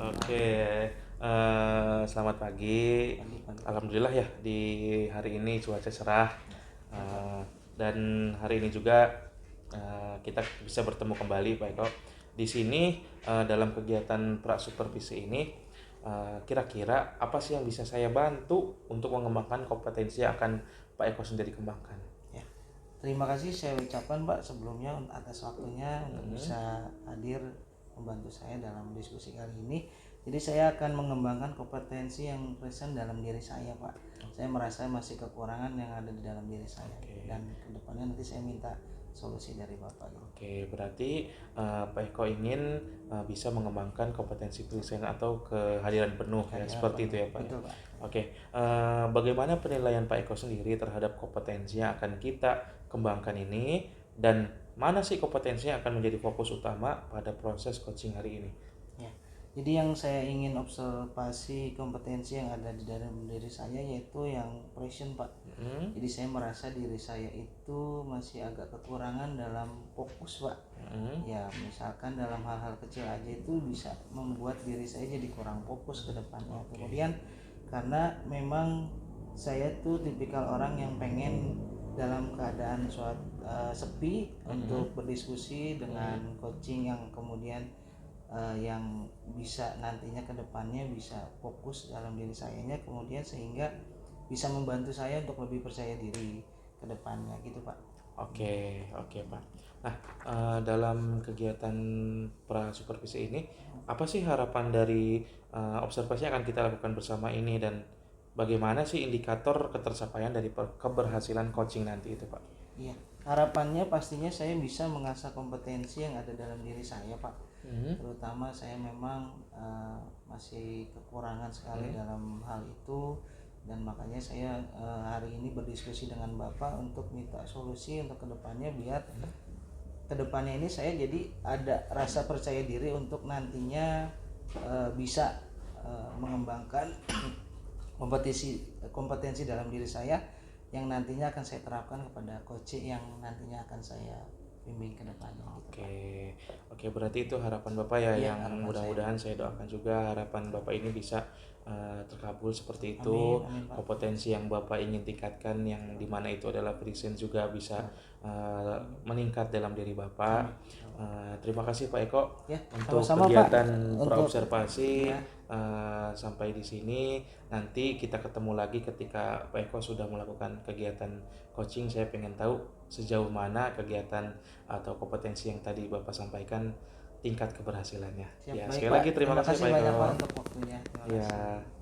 Oke, selamat pagi. Pagi-pagi. Alhamdulillah ya di hari ini cuaca cerah. Eh, dan hari ini juga kita bisa bertemu kembali Pak Eko. Di sini dalam kegiatan pra supervisi ini kira-kira apa sih yang bisa saya bantu untuk mengembangkan kompetensi yang akan Pak Eko sendiri kembangkan? Ya, terima kasih saya ucapkan Pak sebelumnya atas waktunya untuk bisa hadir membantu saya dalam diskusi kali ini. Jadi saya akan mengembangkan kompetensi yang present dalam diri saya Pak. Saya merasa masih kekurangan yang ada di dalam diri saya. Oke. Dan kedepannya nanti saya minta solusi dari Bapak. Oke, berarti Pak Eko ingin bisa mengembangkan kompetensi present atau kehadiran penuh ya, seperti itu ya Pak. Betul Pak. Oke, bagaimana penilaian Pak Eko sendiri terhadap kompetensi yang akan kita kembangkan ini dan mana sih kompetensi yang akan menjadi fokus utama pada proses coaching hari ini? Ya. Jadi yang saya ingin observasi kompetensi yang ada di dalam diri saya yaitu yang present Pak. Jadi saya merasa diri saya itu masih agak kekurangan dalam fokus Pak. Ya misalkan dalam hal-hal kecil aja itu bisa membuat diri saya jadi kurang fokus ke depannya. Kemudian karena memang saya tuh tipikal orang yang pengen dalam keadaan sepi untuk berdiskusi dengan coaching yang kemudian yang bisa nantinya ke depannya bisa fokus dalam diri sayanya, kemudian sehingga bisa membantu saya untuk lebih percaya diri ke depannya gitu Pak. Oke, oke Pak. Nah, dalam kegiatan pra supervisi ini, apa sih harapan dari observasi yang akan kita lakukan bersama ini dan bagaimana sih indikator ketercapaian dari keberhasilan coaching nanti itu Pak? Iya, harapannya pastinya saya bisa mengasah kompetensi yang ada dalam diri saya Pak. Terutama saya memang masih kekurangan sekali dalam hal itu, dan makanya saya hari ini berdiskusi dengan Bapak untuk minta solusi untuk kedepannya, biar kedepannya ini saya jadi ada rasa percaya diri untuk nantinya bisa mengembangkan kompetensi dalam diri saya yang nantinya akan saya terapkan kepada coach yang nantinya akan saya bimbing ke depannya. Oke, oke berarti itu harapan Bapak ya, Iya, yang harapan mudah-mudahan saya doakan juga harapan Bapak ini bisa terkabul seperti itu. Amin, amin Pak. Kompetensi yang Bapak ingin tingkatkan yang dimana itu adalah present juga bisa meningkat dalam diri Bapak. Terima kasih Pak Eko Ya, untuk sama-sama Pak. kegiatan Untuk praobservasi. ya, Sampai di sini, nanti kita ketemu lagi ketika Pak Eko sudah melakukan kegiatan coaching. Saya pengen tahu sejauh mana kegiatan atau kompetensi yang tadi Bapak sampaikan tingkat keberhasilannya. siap, Ya, baik sekali Pak. lagi terima kasih Pak banyak Eko. Pak untuk waktunya. Terima Ya. kasih.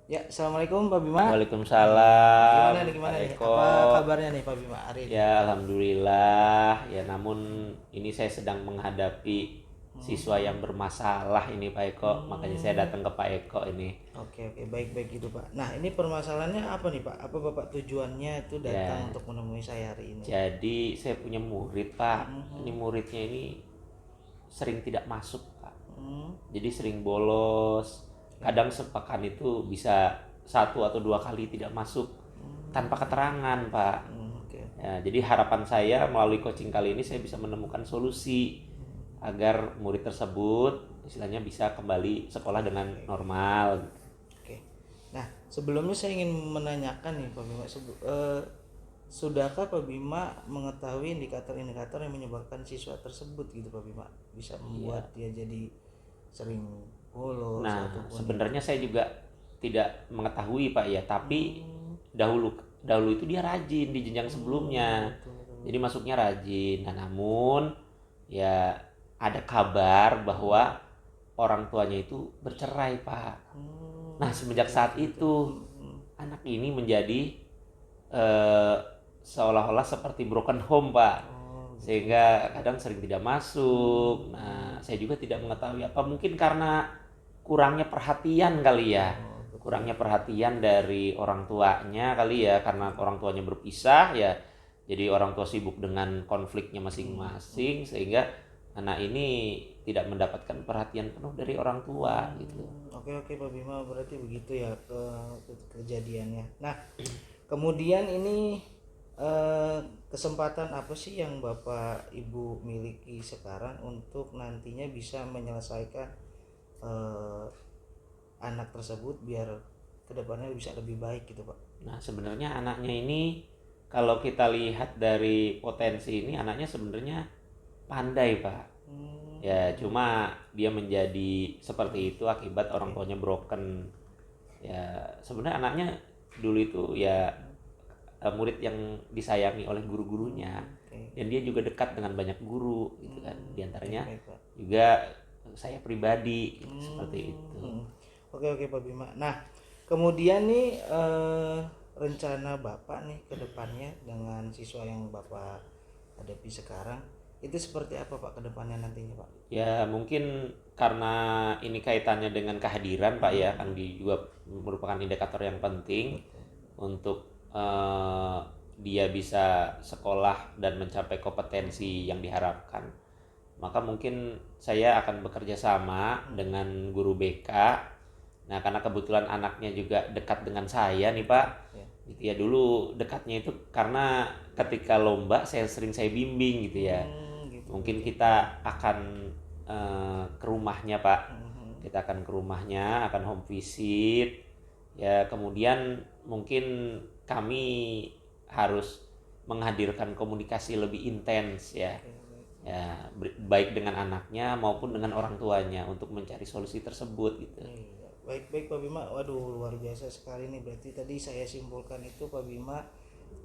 Ya, assalamualaikum Pak Bima. Waalaikumsalam, Gimana Pak nih? Eko. Apa kabarnya nih Pak Bima hari ini? Ya, alhamdulillah. Ya, namun ini saya sedang menghadapi siswa yang bermasalah ini, Pak Eko. Makanya saya datang ke Pak Eko ini. Oke, baik gitu Pak. Nah, ini permasalahannya apa nih Pak? Apa Bapak tujuannya itu datang Ya. untuk menemui saya hari ini? Jadi saya punya murid, Pak. Ini muridnya ini sering tidak masuk, Pak. Jadi sering bolos. Kadang sepekan itu bisa 1 atau 2 kali tidak masuk tanpa keterangan, Pak. Oke. Ya, jadi harapan saya melalui coaching kali ini saya bisa menemukan solusi agar murid tersebut istilahnya bisa kembali sekolah dengan normal. Oke. Nah, sebelumnya saya ingin menanyakan nih Pak Bima, sudahkah Pak Bima mengetahui indikator-indikator yang menyebabkan siswa tersebut gitu Pak Bima bisa membuat dia jadi sering bolos Nah, ataupun sebenarnya saya juga tidak mengetahui, Pak, ya, tapi dahulu itu dia rajin di jenjang sebelumnya. Jadi masuknya rajin. Nah, namun ya ada kabar bahwa orang tuanya itu bercerai, Pak. Nah, semenjak saat itu anak ini menjadi seolah-olah seperti broken home, Pak. Sehingga kadang sering tidak masuk. Nah, saya juga tidak mengetahui apa, mungkin karena kurangnya perhatian kali ya. Kurangnya perhatian dari orang tuanya kali ya, karena orang tuanya berpisah ya. Jadi orang tua sibuk dengan konfliknya masing-masing sehingga anak ini tidak mendapatkan perhatian penuh dari orang tua gitu. Oke Pak Bima, berarti begitu ya kejadiannya. Nah, Kemudian ini kesempatan apa sih yang Bapak Ibu miliki sekarang untuk nantinya bisa menyelesaikan anak tersebut biar kedepannya bisa lebih baik gitu Pak? Nah, sebenarnya anaknya ini kalau kita lihat dari potensi ini, anaknya sebenarnya pandai, Pak. Ya, cuma dia menjadi seperti itu akibat orang tuanya broken. Ya, sebenarnya anaknya dulu itu ya murid yang disayangi oleh guru-gurunya. Dan dia juga dekat dengan banyak guru gitu kan. Di antaranya juga saya pribadi gitu, seperti itu. Oke Pak Bima. Nah, kemudian nih rencana Bapak nih ke depannya dengan siswa yang Bapak hadapi sekarang itu seperti apa Pak ke depannya nantinya Pak? Ya mungkin karena ini kaitannya dengan kehadiran Pak ya, kan juga merupakan indikator yang penting untuk dia bisa sekolah dan mencapai kompetensi yang diharapkan. Maka mungkin saya akan bekerja sama dengan guru BK. Nah, karena kebetulan anaknya juga dekat dengan saya nih Pak. Gitu ya, dulu dekatnya itu karena ketika lomba saya bimbing gitu ya. Mungkin kita akan ke rumahnya Pak. Kita akan ke rumahnya, akan home visit. Ya, kemudian mungkin kami harus menghadirkan komunikasi lebih intens ya. Ya, baik dengan anaknya maupun dengan orang tuanya untuk mencari solusi tersebut gitu. Baik Pak Bima, waduh luar biasa sekali nih. Berarti tadi saya simpulkan itu Pak Bima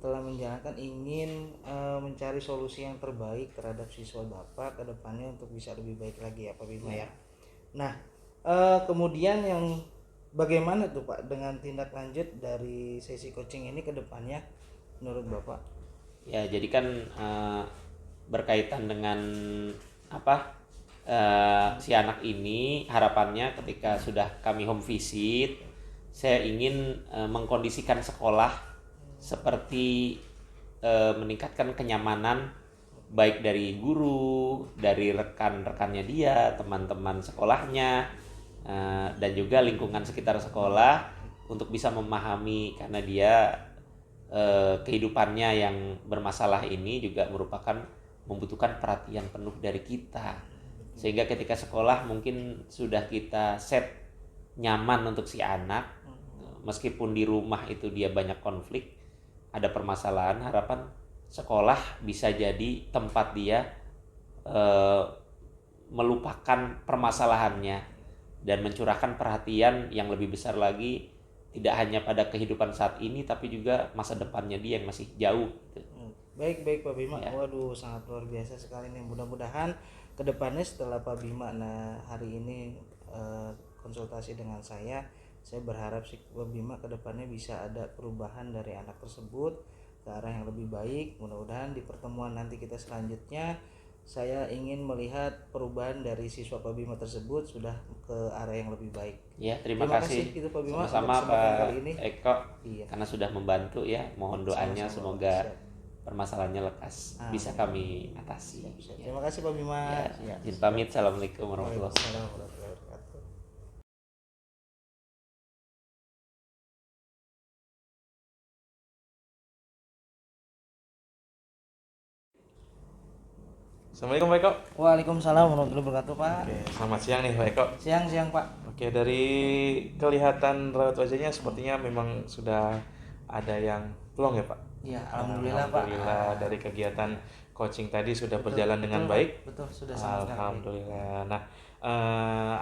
telah menjalankan ingin mencari solusi yang terbaik terhadap siswa Bapak ke depannya untuk bisa lebih baik lagi ya Pak Bima ya. Nah, kemudian yang bagaimana tuh Pak dengan tindak lanjut dari sesi coaching ini ke depannya menurut Bapak? Ya, jadi kan berkaitan dengan apa? Si anak ini harapannya ketika sudah kami home visit, saya ingin mengkondisikan sekolah seperti meningkatkan kenyamanan baik dari guru, dari rekan-rekannya dia, teman-teman sekolahnya, dan juga lingkungan sekitar sekolah untuk bisa memahami karena dia kehidupannya yang bermasalah ini juga membutuhkan perhatian penuh dari kita. Sehingga ketika sekolah mungkin sudah kita set nyaman untuk si anak, meskipun di rumah itu dia banyak konflik, ada permasalahan, harapan sekolah bisa jadi tempat dia melupakan permasalahannya dan mencurahkan perhatian yang lebih besar lagi, tidak hanya pada kehidupan saat ini tapi juga masa depannya dia yang masih jauh gitu. Baik Pak Bima ya. Waduh sangat luar biasa sekali nih. Mudah-mudahan kedepannya setelah Pak Bima hari ini konsultasi dengan saya berharap sih Pak Bima kedepannya bisa ada perubahan dari anak tersebut ke arah yang lebih baik. Mudah-mudahan di pertemuan nanti kita selanjutnya saya ingin melihat perubahan dari siswa Pak Bima tersebut sudah ke arah yang lebih baik. Ya, terima kasih gitu, Pak Bima, sama-sama Pak Eko iya. Karena sudah membantu ya. Mohon doanya semoga permasalahannya lekas bisa kami atasi. Ya. Terima kasih Pak Bima. Ya. Izin pamit. Assalamualaikum warahmatullahi wabarakatuh. Assalamualaikum Pak Eko. Waalaikumsalam warahmatullahi wabarakatuh Pak. Oke, selamat siang nih Pak Eko. Siang Pak. Oke, dari kelihatan raut wajahnya sepertinya memang sudah ada yang plong ya Pak. Iya, alhamdulillah Pak. Alhamdulillah dari kegiatan coaching tadi sudah berjalan dengan baik. Betul, sudah sangat alhamdulillah. Nah,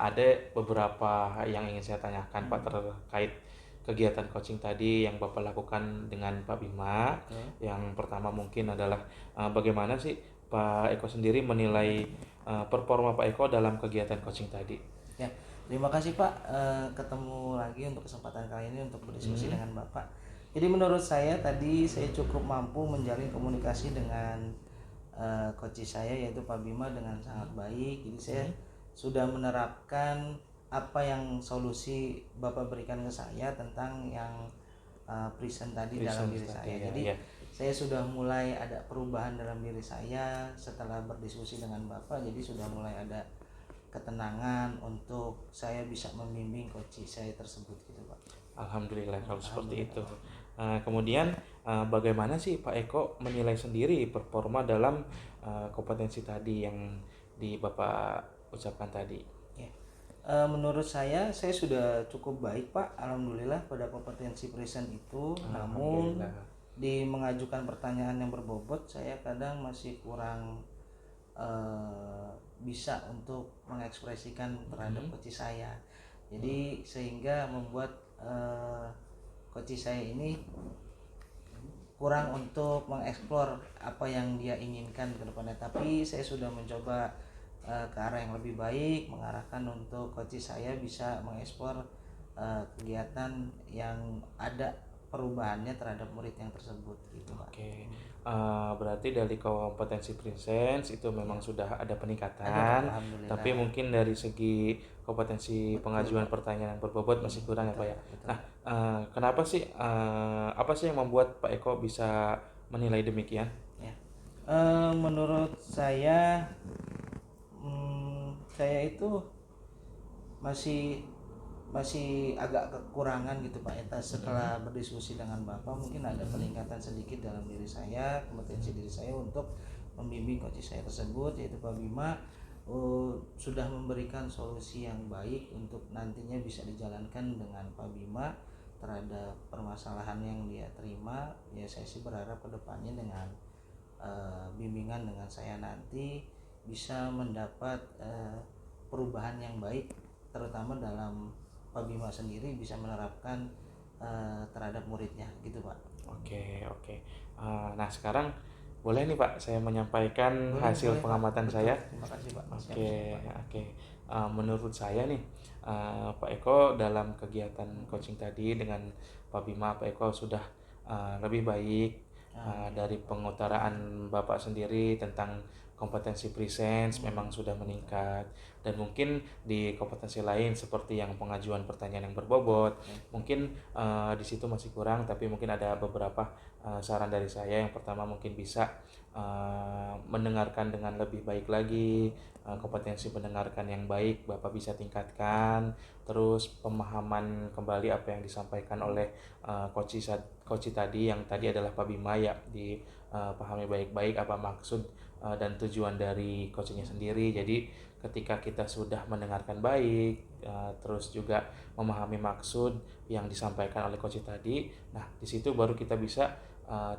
ada beberapa yang ingin saya tanyakan Pak terkait kegiatan coaching tadi yang Bapak lakukan dengan Pak Bima. Yang pertama mungkin adalah bagaimana sih Pak Eko sendiri menilai performa Pak Eko dalam kegiatan coaching tadi? Ya, terima kasih Pak, ketemu lagi untuk kesempatan kali ini untuk berdiskusi dengan Bapak. Jadi menurut saya tadi saya cukup mampu menjalin komunikasi dengan coach saya yaitu Pak Bima dengan sangat baik. Jadi saya sudah menerapkan apa yang solusi Bapak berikan ke saya tentang yang present tadi dalam diri saya. Jadi saya sudah mulai ada perubahan dalam diri saya setelah berdiskusi dengan Bapak. Jadi sudah mulai ada ketenangan untuk saya bisa membimbing coach saya tersebut gitu Pak. Alhamdulillah kalau seperti itu. Kemudian bagaimana sih Pak Eko menilai sendiri performa dalam kompetensi tadi yang di Bapak ucapkan tadi? Ya. Menurut saya sudah cukup baik Pak, alhamdulillah pada kompetensi present itu. Namun Alhamdulillah. di mengajukan pertanyaan yang berbobot saya kadang masih kurang bisa untuk mengekspresikan terhadap coach saya. Jadi sehingga membuat coach saya ini kurang untuk mengeksplor apa yang dia inginkan ke depannya. Tapi saya sudah mencoba ke arah yang lebih baik, mengarahkan untuk coach saya bisa mengeksplor kegiatan yang ada perubahannya terhadap murid yang tersebut gitu Pak. Oke, berarti dari kompetensi presence itu memang sudah ada peningkatan, Ada Pak, alhamdulillah. tapi mungkin dari segi kompetensi pengajuan pertanyaan berbobot masih kurang ya Pak ya. Betul. Nah, kenapa sih, apa sih yang membuat Pak Eko bisa menilai demikian? Ya. Menurut saya saya itu masih agak kekurangan gitu Pak Eta. Setelah berdiskusi dengan Bapak mungkin ada peningkatan sedikit dalam diri saya, kompetensi diri saya untuk membimbing coach saya tersebut yaitu Pak Bima. Sudah memberikan solusi yang baik untuk nantinya bisa dijalankan dengan Pak Bima terhadap permasalahan yang dia terima. Ya saya sih berharap kedepannya dengan bimbingan dengan saya nanti bisa mendapat perubahan yang baik, terutama dalam Pak Bima sendiri bisa menerapkan terhadap muridnya gitu Pak. Oke, oke. Nah, sekarang boleh nih Pak saya menyampaikan hasil Boleh, pengamatan Pak. saya. Terima kasih Pak. Oke, Siap, Pak. oke. Menurut saya nih, Pak Eko dalam kegiatan coaching tadi dengan Pak Bima, Pak Eko sudah lebih baik dari pengutaraan Bapak sendiri tentang kompetensi presence memang sudah meningkat, dan mungkin di kompetensi lain seperti yang pengajuan pertanyaan yang berbobot mungkin di situ masih kurang, tapi mungkin ada beberapa saran dari saya. Yang pertama mungkin bisa mendengarkan dengan lebih baik lagi, kompetensi mendengarkan yang baik Bapak bisa tingkatkan, terus pemahaman kembali apa yang disampaikan oleh coach tadi yang tadi adalah Pak Bima ya, dipahami baik-baik apa maksud dan tujuan dari coachingnya sendiri. Jadi ketika kita sudah mendengarkan baik, terus juga memahami maksud yang disampaikan oleh coach tadi, nah di situ baru kita bisa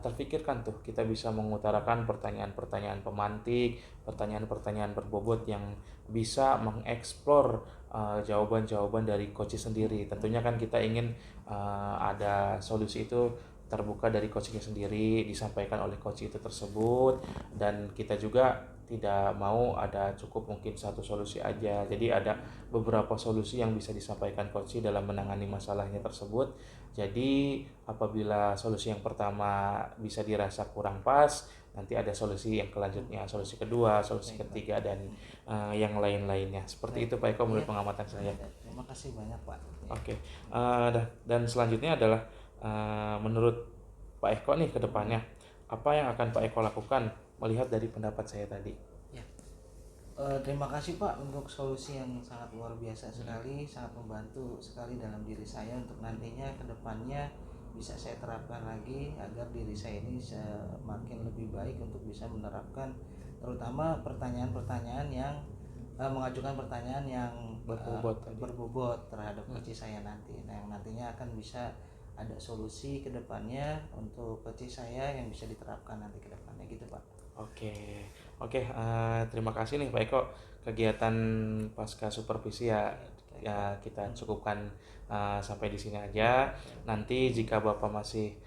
terfikirkan tuh, kita bisa mengutarakan pertanyaan-pertanyaan pemantik, pertanyaan-pertanyaan berbobot yang bisa mengeksplor jawaban-jawaban dari coach sendiri. Tentunya kan kita ingin ada solusi itu terbuka dari coachnya sendiri, disampaikan oleh coach itu tersebut, dan kita juga tidak mau ada cukup mungkin satu solusi aja. Jadi ada beberapa solusi yang bisa disampaikan coach dalam menangani masalahnya tersebut. Jadi apabila solusi yang pertama bisa dirasa kurang pas, nanti ada solusi yang kelanjutnya, solusi kedua, solusi ketiga, dan yang lain-lainnya. Seperti itu Pak Eko menurut pengamatan saya. Terima kasih banyak Pak. Oke, dan selanjutnya adalah menurut Pak Eko nih ke depannya, apa yang akan Pak Eko lakukan melihat dari pendapat saya tadi? Ya. Terima kasih Pak untuk solusi yang sangat luar biasa sekali, sangat membantu sekali dalam diri saya untuk nantinya ke depannya bisa saya terapkan lagi agar diri saya ini semakin lebih baik untuk bisa menerapkan terutama pertanyaan-pertanyaan yang mengajukan pertanyaan yang berbobot terhadap coach saya nanti. Nah, yang nantinya akan bisa ada solusi ke depannya untuk coach saya yang bisa diterapkan nanti ke depannya gitu Pak. Oke, oke. Terima kasih nih Pak Eko. Kegiatan pasca supervisi ya kita cukupkan sampai di sini aja. Nanti jika Bapak masih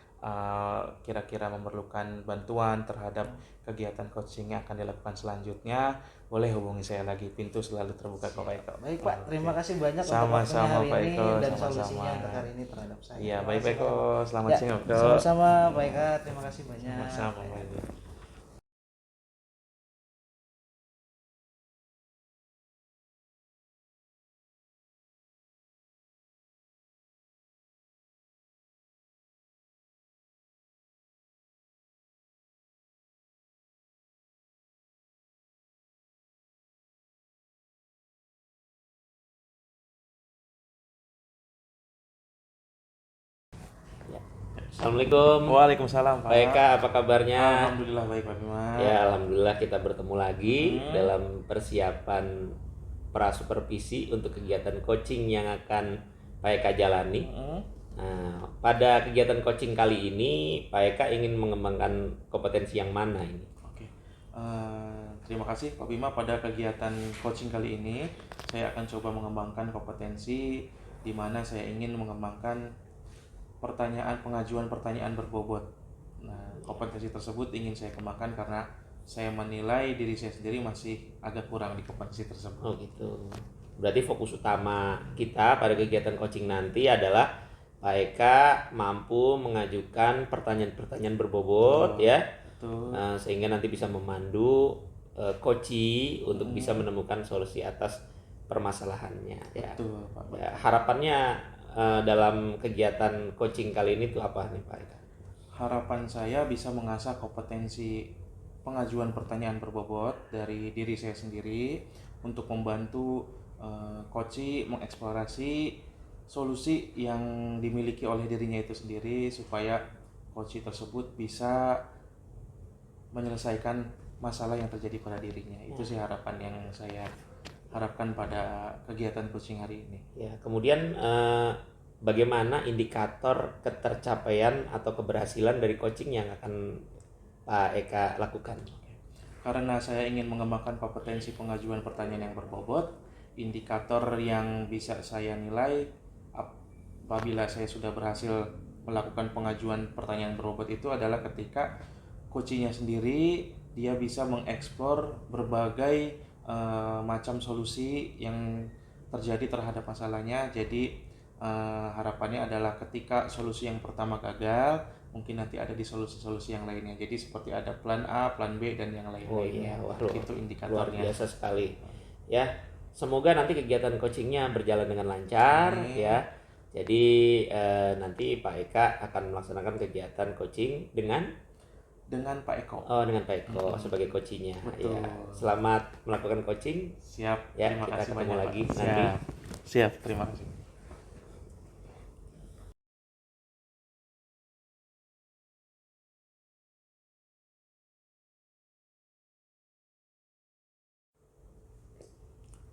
kira-kira memerlukan bantuan terhadap kegiatan coaching yang akan dilakukan selanjutnya, boleh hubungi saya lagi. Pintu selalu terbuka kok Pak Eko. Baik Pak, terima kasih banyak Sama-sama untuk Pak waktunya hari Eko, ini dan sama-sama. solusinya untuk hari ini terhadap saya. Iya, Terima baik Pak kasih, Eko. Pak. Selamat Ya, siang Eko. sama-sama Pak Eka, terima kasih banyak. Sama-sama Pak Eko. Assalamualaikum. Waalaikumsalam Pak. Pak Eka, apa kabarnya? Alhamdulillah baik Pak Bima. Ya, alhamdulillah kita bertemu lagi dalam persiapan supervisi untuk kegiatan coaching yang akan Pak Eka jalani. Nah, pada kegiatan coaching kali ini, Pak Eka ingin mengembangkan kompetensi yang mana ini? Oke. Terima kasih Pak Bima. Pada kegiatan coaching kali ini, saya akan coba mengembangkan kompetensi di mana saya ingin mengembangkan pengajuan pertanyaan berbobot. Nah, kompetensi tersebut ingin saya kembangkan karena saya menilai diri saya sendiri masih agak kurang di kompetensi tersebut. Oh gitu. Berarti fokus utama kita pada kegiatan coaching nanti adalah Pak Eka mampu mengajukan pertanyaan-pertanyaan berbobot ya. Betul. Sehingga nanti bisa memandu coachee untuk bisa menemukan solusi atas permasalahannya ya. Betul, Pak. Ya, harapannya dalam kegiatan coaching kali ini tuh apa nih Pak Eka? Harapan saya bisa mengasah kompetensi pengajuan pertanyaan berbobot dari diri saya sendiri untuk membantu coachee mengeksplorasi solusi yang dimiliki oleh dirinya itu sendiri supaya coachee tersebut bisa menyelesaikan masalah yang terjadi pada dirinya. Itu sih harapan yang saya harapkan pada kegiatan coaching hari ini. Ya, kemudian bagaimana indikator ketercapaian atau keberhasilan dari coaching yang akan Pak Eka lakukan? Karena saya ingin mengembangkan kompetensi pengajuan pertanyaan yang berbobot, indikator yang bisa saya nilai apabila saya sudah berhasil melakukan pengajuan pertanyaan berbobot itu adalah ketika coachingnya sendiri dia bisa mengeksplor berbagai macam solusi yang terjadi terhadap masalahnya. Jadi harapannya adalah ketika solusi yang pertama gagal, mungkin nanti ada di solusi-solusi yang lainnya. Jadi seperti ada plan A, plan B dan yang lain-lainnya. Oh iya, wah, itu luar indikatornya. biasa sekali. Ya, semoga nanti kegiatan coachingnya berjalan dengan lancar ya. Jadi nanti Pak Eka akan melaksanakan kegiatan coaching dengan Pak Eko. Oh, dengan Pak Eko sebagai coachingnya. Betul. Ya, selamat melakukan coaching. Siap. Ya, Terima kita kasih ketemu banyak, lagi Pak. nanti. Siap. Terima kasih.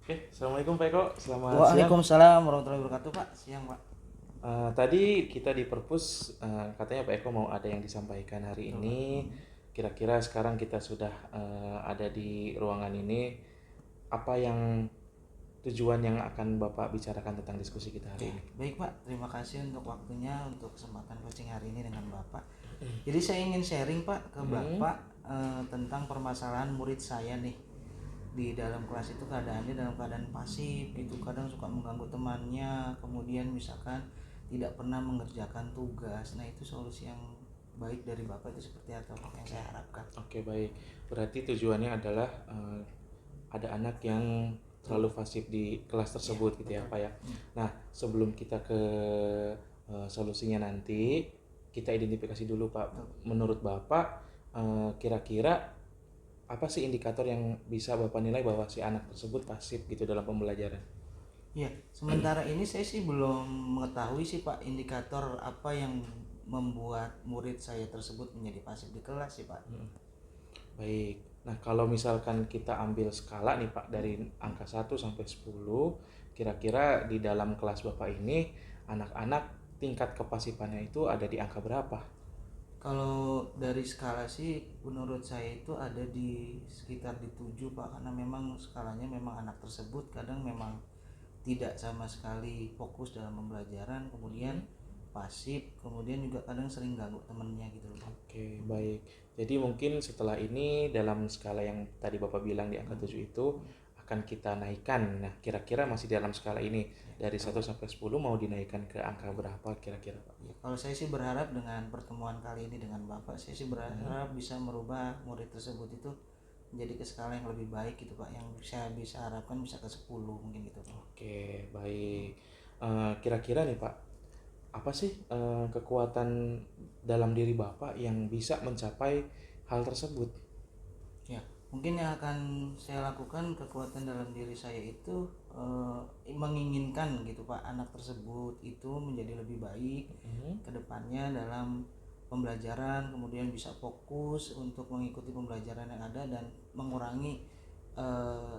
Oke, Assalamualaikum Pak Eko. Selamat siang. Waalaikumsalam warahmatullahi wabarakatuh Pak. Siang Pak. Tadi kita di perpus katanya Pak Eko mau ada yang disampaikan hari ini. Kira-kira sekarang kita sudah ada di ruangan ini. Apa yang tujuan yang akan Bapak bicarakan tentang diskusi kita hari ini? Baik Pak, terima kasih untuk waktunya, untuk kesempatan coaching hari ini dengan Bapak. Jadi saya ingin sharing Pak ke Bapak tentang permasalahan murid saya nih. Di dalam kelas itu keadaannya dalam keadaan pasif gitu, kadang suka mengganggu temannya, kemudian misalkan tidak pernah mengerjakan tugas. Nah itu solusi yang baik dari Bapak itu seperti apa Pak yang saya harapkan? Oke, baik. Berarti tujuannya adalah ada anak yang terlalu pasif di kelas tersebut gitu ya Pak ya. Nah sebelum kita ke solusinya nanti, kita identifikasi dulu Pak. Menurut Bapak kira-kira apa sih indikator yang bisa Bapak nilai bahwa si anak tersebut pasif gitu dalam pembelajaran? Ya, sementara ini saya sih belum mengetahui sih Pak indikator apa yang membuat murid saya tersebut menjadi pasif di kelas sih Pak. Baik. Nah, kalau misalkan kita ambil skala nih Pak dari angka 1 sampai 10, kira-kira di dalam kelas Bapak ini anak-anak tingkat kepasifannya itu ada di angka berapa? Kalau dari skala sih menurut saya itu ada di sekitar di 7 Pak, karena memang skalanya memang anak tersebut kadang memang tidak sama sekali fokus dalam pembelajaran, kemudian pasif, kemudian juga kadang sering ganggu temennya gitu loh. Oke, baik. Jadi mungkin setelah ini dalam skala yang tadi Bapak bilang di angka 7 itu akan kita naikkan. Nah, kira-kira masih dalam skala ini dari 1 sampai 10 mau dinaikkan ke angka berapa kira-kira Pak? Ya, kalau saya sih berharap dengan pertemuan kali ini dengan Bapak, saya sih berharap bisa merubah murid tersebut itu menjadi ke skala yang lebih baik gitu Pak, yang saya bisa harapkan bisa ke 10 mungkin gitu Pak. Oke, baik. Kira-kira nih Pak, apa sih kekuatan dalam diri Bapak yang bisa mencapai hal tersebut? Ya, mungkin yang akan saya lakukan kekuatan dalam diri saya itu menginginkan gitu Pak anak tersebut itu menjadi lebih baik ke depannya dalam pembelajaran, kemudian bisa fokus untuk mengikuti pembelajaran yang ada dan mengurangi eh,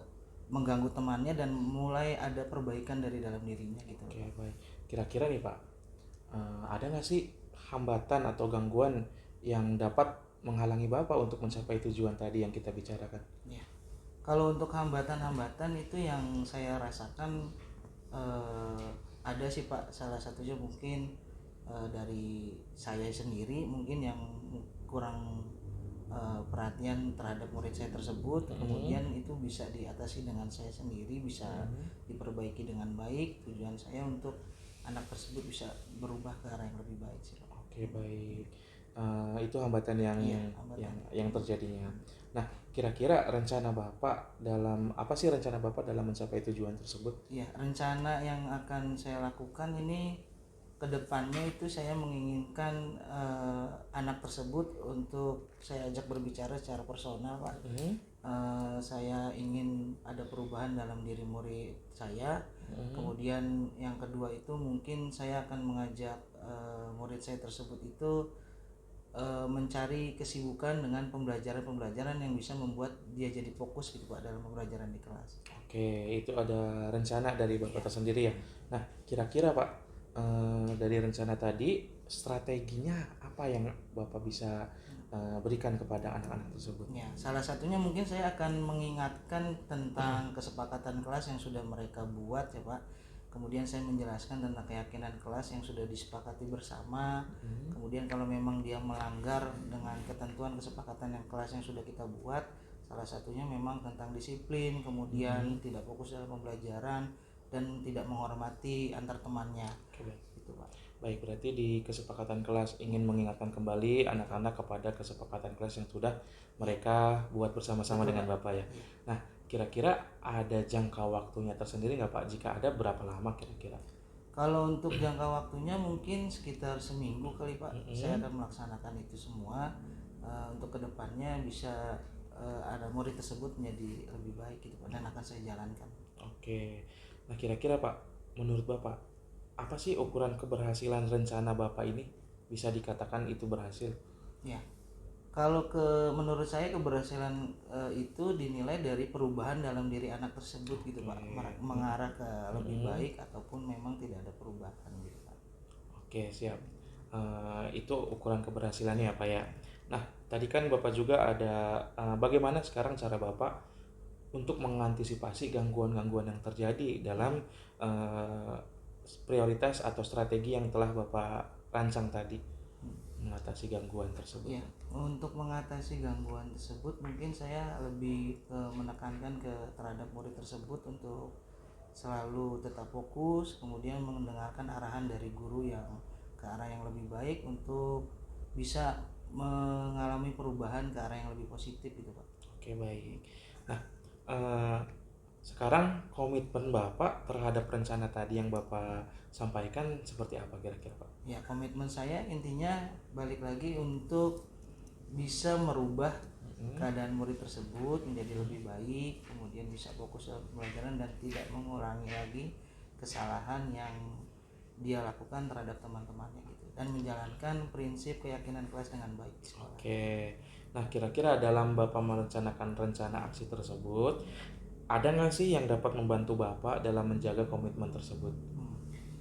mengganggu temannya dan mulai ada perbaikan dari dalam dirinya gitu. Oke, baik. Kira-kira nih Pak, ada nggak sih hambatan atau gangguan yang dapat menghalangi Bapak untuk mencapai tujuan tadi yang kita bicarakan? Ya. Kalau untuk hambatan-hambatan itu yang saya rasakan ada sih Pak, salah satunya mungkin dari saya sendiri mungkin yang kurang perhatian terhadap murid saya tersebut, kemudian itu bisa diatasi dengan saya sendiri, bisa diperbaiki dengan baik. Tujuan saya untuk anak tersebut bisa berubah ke arah yang lebih baik sih Pak. Oke, baik. Itu hambatan yang Iya, hambatan. yang terjadinya. Nah, kira-kira rencana Bapak apa sih rencana Bapak dalam mencapai tujuan tersebut? Ya, rencana yang akan saya lakukan ini kedepannya itu saya menginginkan anak tersebut untuk saya ajak berbicara secara personal Pak. Saya ingin ada perubahan dalam diri murid saya. Kemudian yang kedua itu mungkin saya akan mengajak murid saya tersebut itu mencari kesibukan dengan pembelajaran yang bisa membuat dia jadi fokus gitu Pak dalam pembelajaran di kelas. Oke, itu ada rencana dari Bapak tersendiri ya. Nah, kira-kira Pak, dari rencana tadi strateginya apa yang Bapak bisa berikan kepada anak-anak tersebut? Ya, salah satunya mungkin saya akan mengingatkan tentang kesepakatan kelas yang sudah mereka buat ya Pak. Kemudian saya menjelaskan tentang keyakinan kelas yang sudah disepakati bersama. Kemudian kalau memang dia melanggar dengan ketentuan kesepakatan yang kelas yang sudah kita buat, salah satunya memang tentang disiplin, kemudian tidak fokus dalam pembelajaran dan tidak menghormati antar temannya. Oke, baik. Gitu Pak. Baik, berarti di kesepakatan kelas ingin mengingatkan kembali anak-anak kepada kesepakatan kelas yang sudah mereka buat bersama-sama dengan Bapak ya. Nah, kira-kira ada jangka waktunya tersendiri nggak Pak? Jika ada, berapa lama kira-kira? Kalau untuk jangka waktunya mungkin sekitar seminggu kali Pak. Saya akan melaksanakan itu semua untuk kedepannya bisa ada murid tersebut menjadi lebih baik gitu Pak, dan akan saya jalankan. Oke, nah kira-kira Pak, menurut Bapak, apa sih ukuran keberhasilan rencana Bapak ini? Bisa dikatakan itu berhasil? Ya, kalau menurut saya keberhasilan itu dinilai dari perubahan dalam diri anak tersebut gitu Pak, mengarah ke lebih baik ataupun memang tidak ada perubahan gitu Pak. Oke, siap. Itu ukuran keberhasilannya ya Pak ya. Nah, tadi kan Bapak juga ada bagaimana sekarang cara Bapak untuk mengantisipasi gangguan-gangguan yang terjadi dalam eh, prioritas atau strategi yang telah Bapak rancang tadi mengatasi gangguan tersebut. Ya, untuk mengatasi gangguan tersebut mungkin saya lebih menekankan terhadap murid tersebut untuk selalu tetap fokus, kemudian mendengarkan arahan dari guru yang ke arah yang lebih baik untuk bisa mengalami perubahan ke arah yang lebih positif gitu Pak. Oke, baik. Nah, eh, sekarang komitmen Bapak terhadap rencana tadi yang Bapak sampaikan seperti apa kira-kira Pak? Ya, komitmen saya intinya balik lagi untuk bisa merubah keadaan murid tersebut menjadi lebih baik, kemudian bisa fokus dalam pembelajaran dan tidak mengulangi lagi kesalahan yang dia lakukan terhadap teman-temannya gitu, dan menjalankan prinsip keyakinan kelas dengan baik di sekolah. Oke, nah kira-kira dalam Bapak merencanakan rencana aksi tersebut, ada nggak sih yang dapat membantu Bapak dalam menjaga komitmen tersebut?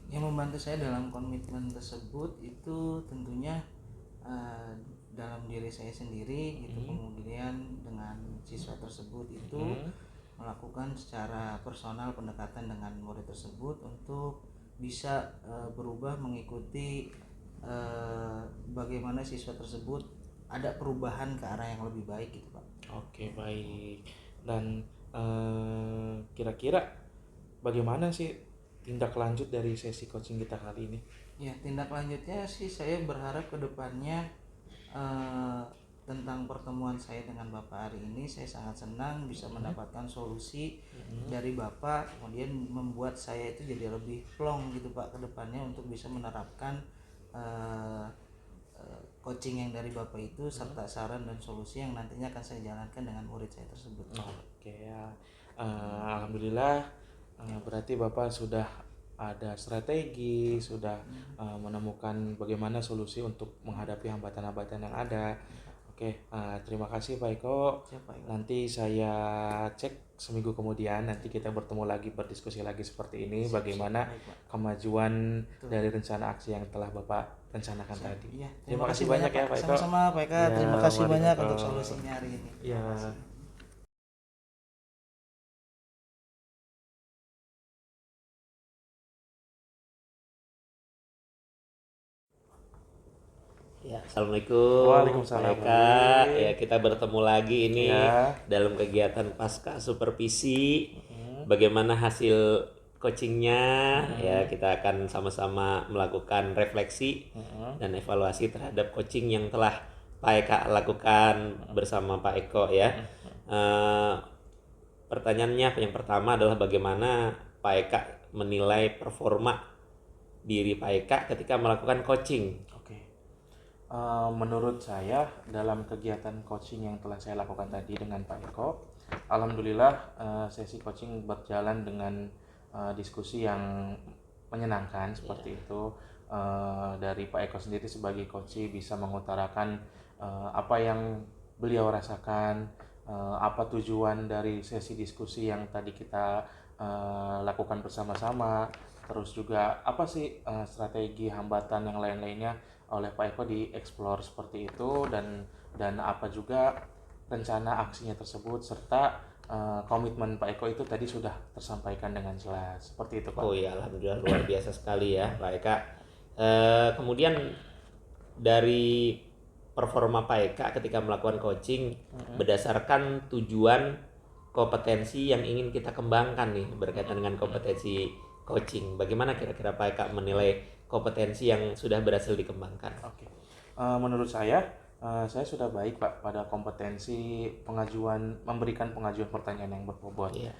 Yang membantu saya dalam komitmen tersebut itu tentunya dalam diri saya sendiri gitu, kemudian dengan siswa tersebut itu melakukan secara personal pendekatan dengan murid tersebut untuk bisa berubah mengikuti bagaimana siswa tersebut ada perubahan ke arah yang lebih baik gitu Pak. Oke, baik. Dan kira-kira bagaimana sih tindak lanjut dari sesi coaching kita kali ini? Ya, tindak lanjutnya sih saya berharap ke depannya tentang pertemuan saya dengan Bapak hari ini, saya sangat senang bisa mendapatkan solusi dari Bapak, kemudian membuat saya itu jadi lebih plong gitu Pak ke depannya untuk bisa menerapkan coaching yang dari Bapak itu serta saran dan solusi yang nantinya akan saya jalankan dengan murid saya tersebut. Oke ya, alhamdulillah berarti Bapak sudah ada strategi, sudah menemukan bagaimana solusi untuk menghadapi hambatan-hambatan yang ada. Oke, terima kasih Pak Eko. Siapa Eko? Nanti saya cek seminggu kemudian, nanti kita bertemu lagi, berdiskusi lagi seperti ini, bagaimana Baik, Pak. kemajuan dari rencana aksi yang telah Bapak rencanakan tadi. Iya, Terima kasih banyak ya Pak Eko. Sama-sama Pak Eka. Ya, Terima kasih mari, banyak Pak Eko. untuk solusinya hari ini. Ya. Terima kasih. Ya, Assalamualaikum. Waalaikumsalam. Pak Eka. Ya, kita bertemu lagi ini Ya. dalam kegiatan pasca supervisi. Bagaimana hasil coachingnya? Ya, kita akan sama-sama melakukan refleksi dan evaluasi terhadap coaching yang telah Pak Eka lakukan bersama Pak Eko ya. Pertanyaannya yang pertama adalah bagaimana Pak Eka menilai performa diri Pak Eka ketika melakukan coaching? Oke. Menurut saya dalam kegiatan coaching yang telah saya lakukan tadi dengan Pak Eko, alhamdulillah sesi coaching berjalan dengan diskusi yang menyenangkan seperti itu. Dari Pak Eko sendiri sebagai coach bisa mengutarakan apa yang beliau rasakan, apa tujuan dari sesi diskusi yang tadi kita lakukan bersama-sama, terus juga apa sih strategi hambatan yang lain-lainnya oleh Pak Eko dieksplor seperti itu, dan apa juga rencana aksinya tersebut, serta komitmen Pak Eko itu tadi sudah tersampaikan dengan jelas seperti itu Pak. Oh ya, alhamdulillah luar biasa sekali ya Pak Eka. Kemudian dari performa Pak Eka ketika melakukan coaching berdasarkan tujuan kompetensi yang ingin kita kembangkan nih berkaitan dengan kompetensi coaching. Bagaimana kira-kira Pak Eka menilai kompetensi yang sudah berhasil dikembangkan? Oke. Menurut saya sudah baik Pak pada kompetensi memberikan pengajuan pertanyaan yang berbobot. Iya.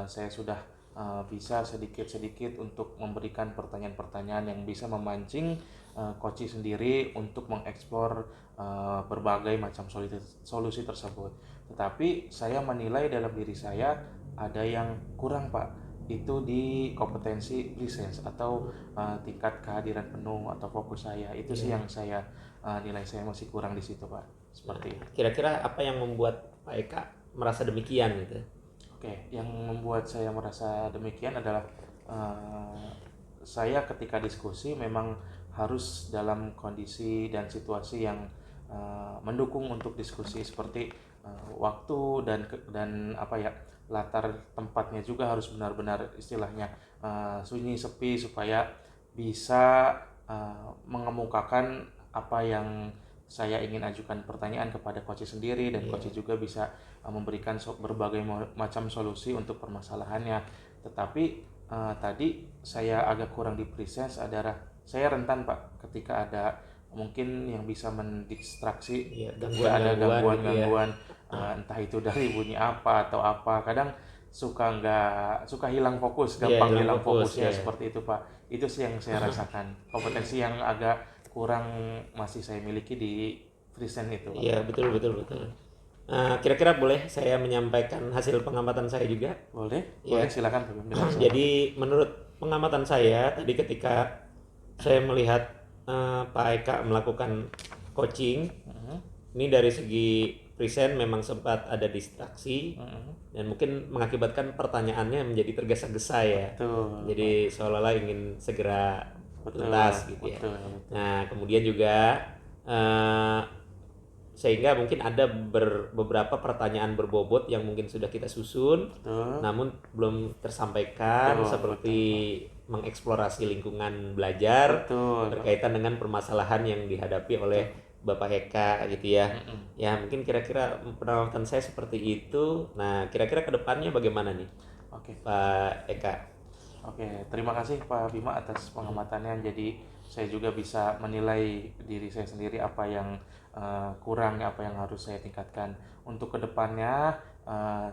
Saya sudah bisa sedikit-sedikit untuk memberikan pertanyaan-pertanyaan yang bisa memancing coach sendiri untuk mengeksplor berbagai macam solusi tersebut. Tetapi saya menilai dalam diri saya ada yang kurang Pak, itu di kompetensi presence atau tingkat kehadiran penuh atau fokus saya. Itu sih yang saya nilai saya masih kurang di situ Pak. Seperti itu. Kira-kira apa yang membuat Pak Eka merasa demikian gitu? Oke, yang membuat saya merasa demikian adalah saya ketika diskusi memang harus dalam kondisi dan situasi yang mendukung untuk diskusi, seperti waktu dan apa ya, latar tempatnya juga harus benar-benar istilahnya sunyi sepi supaya bisa mengemukakan apa yang saya ingin ajukan pertanyaan kepada coach sendiri, dan coach juga bisa memberikan berbagai macam solusi untuk permasalahannya. Tetapi tadi saya agak kurang di presence adalah saya rentan Pak ketika ada mungkin yang bisa mendistraksi, ketika ada gangguan-gangguan entah itu dari bunyi apa atau apa, kadang suka hilang fokus, gampang hilang fokusnya seperti itu Pak. Itu sih yang saya rasakan, kompetensi yang agak kurang masih saya miliki di present itu. Iya, betul. Kira-kira boleh saya menyampaikan hasil pengamatan saya juga? Boleh Ya. silakan. Jadi menurut pengamatan saya tadi ketika saya melihat Pak Eka melakukan coaching, ini dari segi present memang sempat ada distraksi dan mungkin mengakibatkan pertanyaannya menjadi tergesa-gesa ya. Betul. Jadi seolah-olah ingin segera tuntas gitu ya. Nah kemudian juga sehingga mungkin ada beberapa pertanyaan berbobot yang mungkin sudah kita susun, namun belum tersampaikan, seperti mengeksplorasi lingkungan belajar berkaitan dengan permasalahan yang dihadapi oleh Bapak Eka gitu ya. Ya mungkin kira-kira pengamatan saya seperti itu. Nah kira-kira kedepannya bagaimana nih Pak Eka? Oke, terima kasih Pak Bima atas pengamatannya. Jadi saya juga bisa menilai diri saya sendiri apa yang kurang, apa yang harus saya tingkatkan. Untuk kedepannya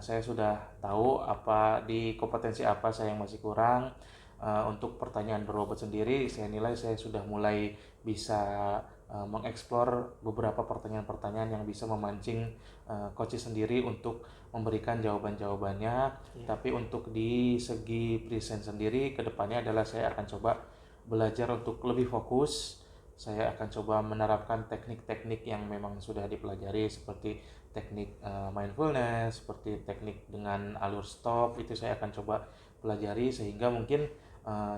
saya sudah tahu apa di kompetensi apa saya yang masih kurang. Untuk pertanyaan berbobot sendiri, saya nilai saya sudah mulai bisa mengeksplor beberapa pertanyaan-pertanyaan yang bisa memancing coach sendiri untuk memberikan jawaban-jawabannya. Tapi untuk di segi present sendiri kedepannya adalah saya akan coba belajar untuk lebih fokus. Saya akan coba menerapkan teknik-teknik yang memang sudah dipelajari seperti teknik mindfulness, seperti teknik dengan alur stop, itu saya akan coba pelajari sehingga mungkin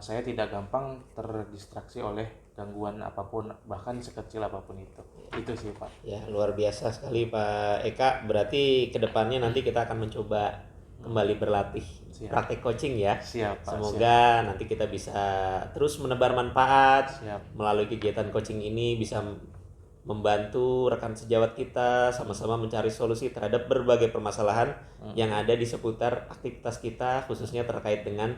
saya tidak gampang terdistraksi oleh gangguan apapun, bahkan sekecil apapun itu. Itu sih Pak. Ya, luar biasa sekali Pak Eka. Berarti kedepannya nanti kita akan mencoba kembali berlatih praktek coaching ya. Siap Pak. Semoga nanti kita bisa terus menebar manfaat Siap. melalui kegiatan coaching ini, bisa membantu rekan sejawat kita sama-sama mencari solusi terhadap berbagai permasalahan yang ada di seputar aktivitas kita, khususnya terkait dengan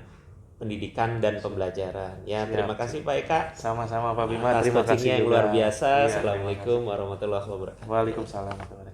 pendidikan dan pembelajaran. Ya, terima kasih Pak Eka. Sama-sama Pak Bima. Atas Terima kasih coachingnya yang juga. luar biasa. Iya, Assalamualaikum warahmatullahi wabarakatuh. Waalaikumsalam warahmatullahi wabarakatuh.